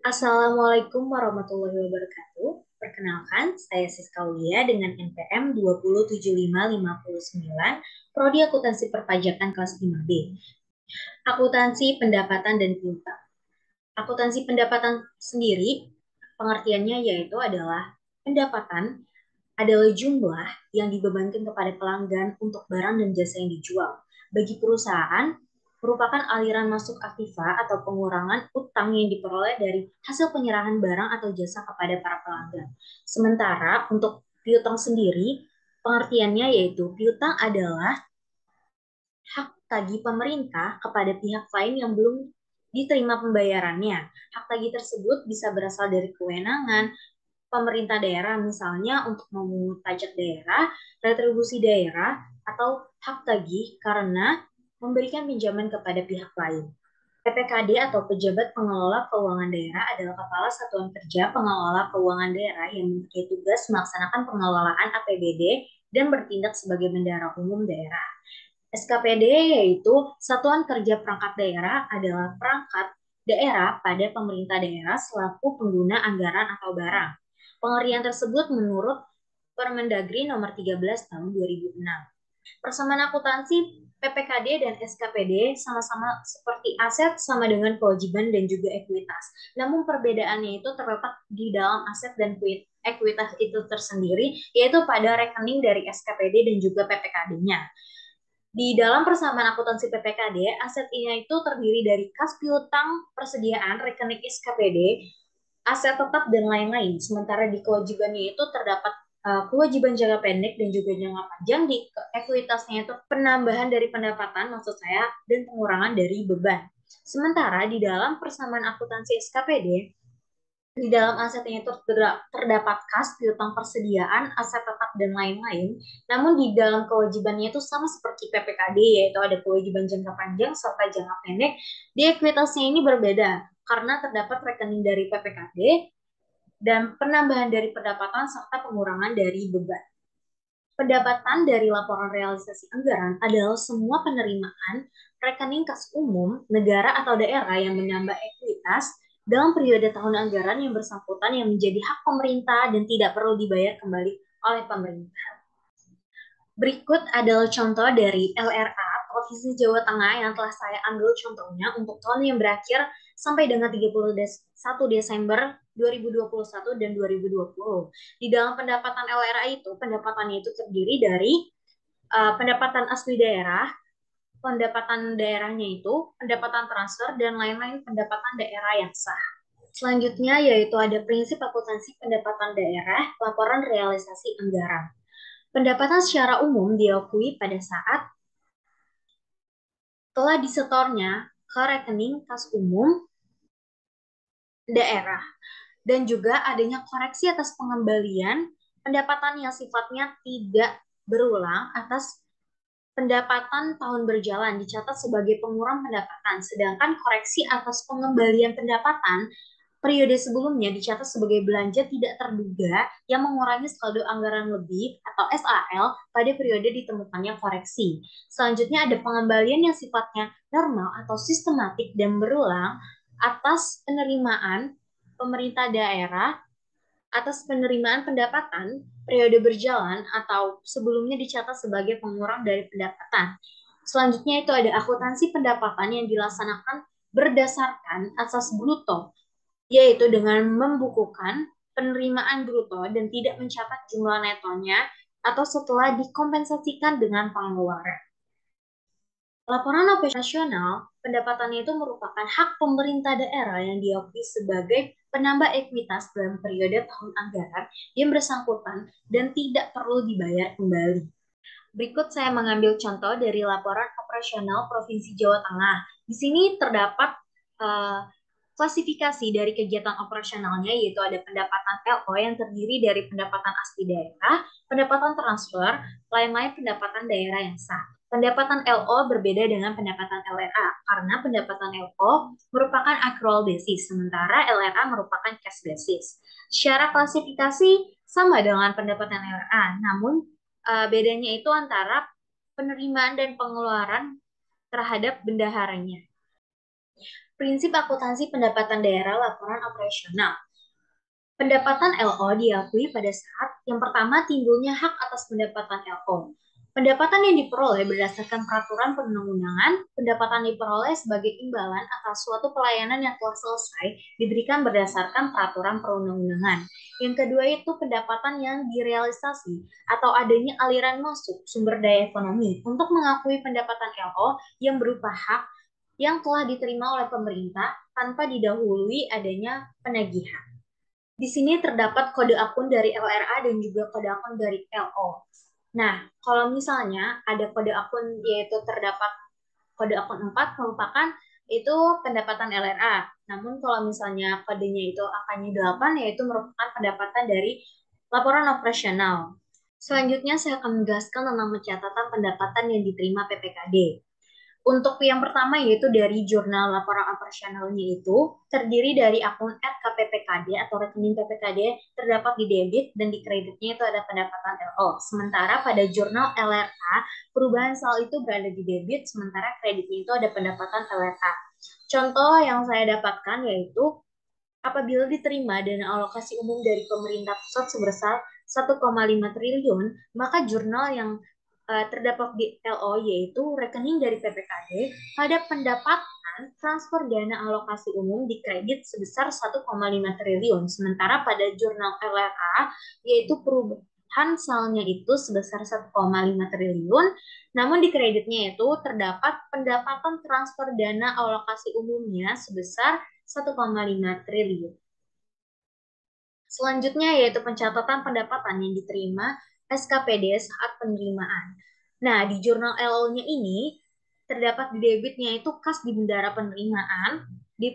Assalamualaikum warahmatullahi wabarakatuh. Perkenalkan, saya Siska Aulia dengan NPM 2075509, Prodi Akuntansi Perpajakan kelas 5B. Akuntansi pendapatan dan piutang. Akuntansi pendapatan sendiri, pengertiannya yaitu adalah pendapatan adalah jumlah yang dibebankan kepada pelanggan untuk barang dan jasa yang dijual. Bagi perusahaan, merupakan aliran masuk aktiva atau pengurangan utang yang diperoleh dari hasil penyerahan barang atau jasa kepada para pelanggan. Sementara untuk piutang sendiri, pengertiannya yaitu piutang adalah hak tagih pemerintah kepada pihak lain yang belum diterima pembayarannya. Hak tagih tersebut bisa berasal dari kewenangan pemerintah daerah, misalnya untuk memungut pajak daerah, retribusi daerah, atau hak tagih karena memberikan pinjaman kepada pihak lain. PPKD atau Pejabat Pengelola Keuangan Daerah adalah kepala satuan kerja pengelola keuangan daerah yang mempunyai tugas melaksanakan pengelolaan APBD dan bertindak sebagai bendahara umum daerah. SKPD yaitu Satuan Kerja Perangkat Daerah adalah perangkat daerah pada pemerintah daerah selaku pengguna anggaran atau barang. Pengertian tersebut menurut Permendagri nomor 13 tahun 2006. Persamaan akuntansi PPKD dan SKPD sama-sama seperti aset sama dengan kewajiban dan juga ekuitas. Namun perbedaannya itu terletak di dalam aset dan ekuitas itu tersendiri, yaitu pada rekening dari SKPD dan juga PPKD-nya. Di dalam persamaan akuntansi PPKD, aset ini itu terdiri dari kas piutang, persediaan, rekening SKPD, aset tetap, dan lain-lain. Sementara di kewajibannya itu terdapat kewajiban jangka pendek dan juga jangka panjang. Di ekuitasnya itu penambahan dari pendapatan, maksud saya, dan pengurangan dari beban. Sementara di dalam persamaan akuntansi SKPD, di dalam asetnya itu terdapat kas, piutang persediaan, aset tetap, dan lain-lain. Namun di dalam kewajibannya itu sama seperti PPKD, yaitu ada kewajiban jangka panjang serta jangka pendek. Di ekuitasnya ini berbeda, karena terdapat rekening dari PPKD dan penambahan dari pendapatan serta pengurangan dari beban. Pendapatan dari laporan realisasi anggaran adalah semua penerimaan rekening kas umum, negara atau daerah yang menambah ekuitas dalam periode tahun anggaran yang bersangkutan yang menjadi hak pemerintah dan tidak perlu dibayar kembali oleh pemerintah. Berikut adalah contoh dari LRA Provinsi Jawa Tengah yang telah saya ambil contohnya untuk tahun yang berakhir sampai dengan 31 Desember 2021 dan 2020. Di dalam pendapatan LRA itu, pendapatannya itu terdiri dari pendapatan asli daerah, pendapatan daerahnya itu, pendapatan transfer, dan lain-lain pendapatan daerah yang sah. Selanjutnya yaitu ada prinsip akuntansi pendapatan daerah, laporan realisasi anggaran. Pendapatan secara umum diakui pada saat telah disetornya ke rekening kas umum daerah dan juga adanya koreksi atas pengembalian pendapatan yang sifatnya tidak berulang atas pendapatan tahun berjalan dicatat sebagai pengurang pendapatan, sedangkan koreksi atas pengembalian pendapatan periode sebelumnya dicatat sebagai belanja tidak terduga yang mengurangi saldo anggaran lebih atau SAL pada periode ditemukannya koreksi. Selanjutnya ada pengembalian yang sifatnya normal atau sistematik dan berulang atas penerimaan pemerintah daerah atas penerimaan pendapatan periode berjalan atau sebelumnya dicatat sebagai pengurang dari pendapatan. Selanjutnya itu ada akuntansi pendapatan yang dilaksanakan berdasarkan asas bruto, yaitu dengan membukukan penerimaan bruto dan tidak mencatat jumlah netonya atau setelah dikompensasikan dengan pengeluaran. Laporan operasional pendapatannya itu merupakan hak pemerintah daerah yang diakui sebagai penambah ekuitas dalam periode tahun anggaran yang bersangkutan dan tidak perlu dibayar kembali. Berikut saya mengambil contoh dari laporan operasional Provinsi Jawa Tengah. Di sini terdapat uh, klasifikasi dari kegiatan operasionalnya, yaitu ada pendapatan LO yang terdiri dari pendapatan asli daerah, pendapatan transfer, lain-lain pendapatan daerah yang sah. Pendapatan LO berbeda dengan pendapatan LRA karena pendapatan LO merupakan accrual basis, sementara LRA merupakan cash basis. Secara klasifikasi sama dengan pendapatan LRA, namun bedanya itu antara penerimaan dan pengeluaran terhadap bendaharanya. Prinsip akuntansi pendapatan daerah laporan operasional. Pendapatan LO diakui pada saat yang pertama timbulnya hak atas pendapatan LO. Pendapatan yang diperoleh berdasarkan peraturan perundang-undangan, pendapatan diperoleh sebagai imbalan atas suatu pelayanan yang telah selesai diberikan berdasarkan peraturan perundang-undangan. Yang kedua itu pendapatan yang direalisasi atau adanya aliran masuk sumber daya ekonomi untuk mengakui pendapatan LO yang berupa hak yang telah diterima oleh pemerintah tanpa didahului adanya penagihan. Di sini terdapat kode akun dari LRA dan juga kode akun dari LO. Nah, kalau misalnya ada kode akun yaitu terdapat kode akun 4 merupakan itu pendapatan LRA. Namun kalau misalnya kodenya itu angkanya 8 yaitu merupakan pendapatan dari laporan operasional. Selanjutnya saya akan menjelaskan tentang pencatatan pendapatan yang diterima PPKD. Untuk yang pertama yaitu dari jurnal laporan operasionalnya itu terdiri dari akun RKPPKD atau rekening PPKD terdapat di debit dan di kreditnya itu ada pendapatan LO. Sementara pada jurnal LRA perubahan saldo itu berada di debit sementara kreditnya itu ada pendapatan LRA. Contoh yang saya dapatkan yaitu apabila diterima dana alokasi umum dari pemerintah pusat sebesar 1,5 triliun, maka jurnal yang terdapat di LO yaitu rekening dari PPKD pada pendapatan transfer dana alokasi umum di kredit sebesar 1,5 triliun. Sementara pada jurnal LRA yaitu perubahan salnya itu sebesar 1,5 triliun, namun di kreditnya itu terdapat pendapatan transfer dana alokasi umumnya sebesar 1,5 triliun. Selanjutnya yaitu pencatatan pendapatan yang diterima SKPD saat penerimaan. Nah, di jurnal LO-nya ini terdapat di debitnya itu kas di bendara penerimaan, di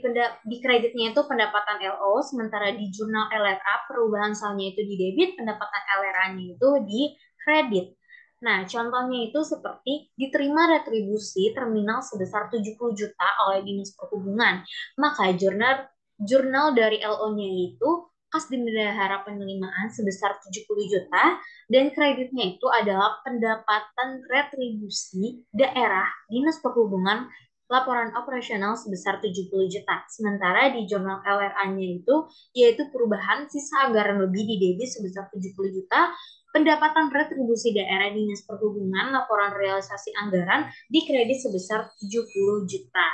kreditnya itu pendapatan LO, sementara di jurnal LRA perubahan salnya itu di debit, pendapatan LRA-nya itu di kredit. Nah, contohnya itu seperti diterima retribusi terminal sebesar 70 juta oleh Dinas Perhubungan. Maka jurnal dari LO-nya itu kas di bendahara penerimaan sebesar 70 juta dan kreditnya itu adalah pendapatan retribusi daerah Dinas Perhubungan laporan operasional sebesar 70 juta. Sementara di jurnal LRA-nya itu yaitu perubahan sisa anggaran lebih di debit sebesar 70 juta, pendapatan retribusi daerah Dinas Perhubungan laporan realisasi anggaran di kredit sebesar 70 juta.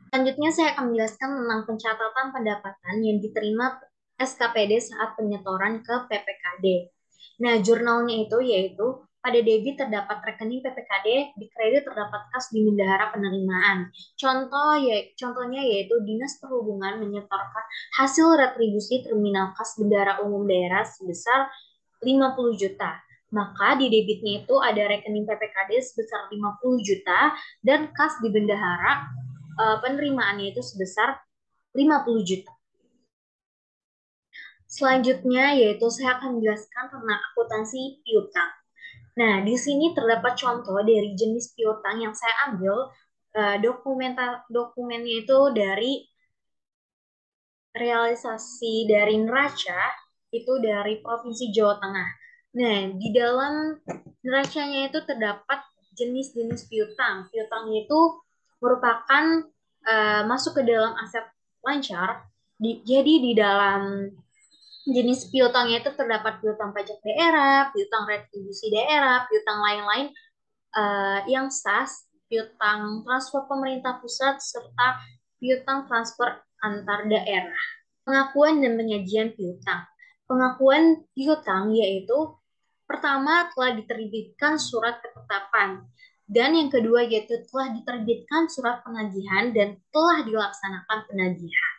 Selanjutnya saya akan menjelaskan tentang pencatatan pendapatan yang diterima SKPD saat penyetoran ke PPKD. Nah, jurnalnya itu yaitu pada debit terdapat rekening PPKD, di kredit terdapat kas di bendahara penerimaan. Contohnya yaitu Dinas Perhubungan menyetorkan hasil retribusi terminal kas bendahara umum daerah sebesar 50 juta. Maka di debitnya itu ada rekening PPKD sebesar 50 juta dan kas di bendahara penerimaannya itu sebesar 50 juta. Selanjutnya yaitu saya akan menjelaskan tentang akuntansi piutang. Nah, di sini terdapat contoh dari jenis piutang yang saya ambil dokumennya itu dari realisasi dari neraca itu dari Provinsi Jawa Tengah. Nah, di dalam neracanya itu terdapat jenis-jenis piutang. Piutang itu merupakan masuk ke dalam aset lancar. Jadi di dalam jenis piutangnya itu terdapat piutang pajak daerah, piutang retribusi daerah, piutang lain-lain yang SAS, piutang transfer pemerintah pusat, serta piutang transfer antar daerah. Pengakuan dan penyajian piutang. Pengakuan piutang yaitu pertama telah diterbitkan surat ketetapan dan yang kedua yaitu telah diterbitkan surat penagihan dan telah dilaksanakan penagihan.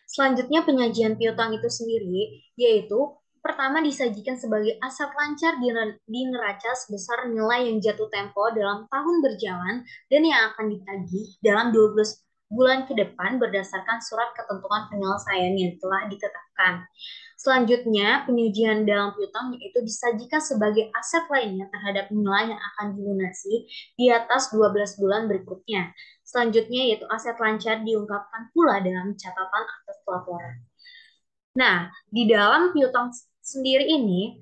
Selanjutnya penyajian piutang itu sendiri yaitu pertama disajikan sebagai aset lancar di neraca sebesar nilai yang jatuh tempo dalam tahun berjalan dan yang akan ditagih dalam 12 bulan ke depan berdasarkan surat ketentuan penyelesaian yang telah ditetapkan. Selanjutnya, penyajian dalam piutang yaitu disajikan sebagai aset lainnya terhadap nilai yang akan dilunasi di atas 12 bulan berikutnya. Selanjutnya yaitu aset lancar diungkapkan pula dalam catatan atas pelaporan. Nah, di dalam piutang sendiri ini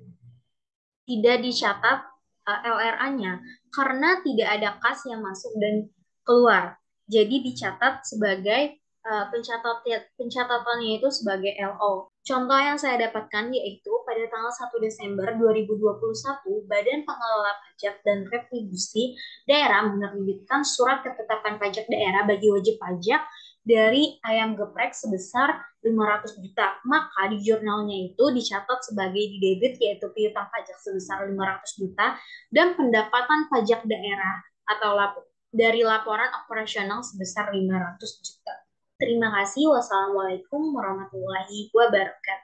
tidak dicatat LRA-nya karena tidak ada kas yang masuk dan keluar. Jadi dicatat sebagai pencatatannya itu sebagai LO. Contoh yang saya dapatkan yaitu pada tanggal 1 Desember 2021, Badan Pengelola Pajak dan Retribusi Daerah menerbitkan surat ketetapan pajak daerah bagi wajib pajak dari ayam geprek sebesar 500 juta. Maka di jurnalnya itu dicatat sebagai di debit yaitu piutang pajak sebesar 500 juta dan pendapatan pajak daerah atau dari laporan operasional sebesar 500 juta. Terima kasih. Wassalamualaikum warahmatullahi wabarakatuh.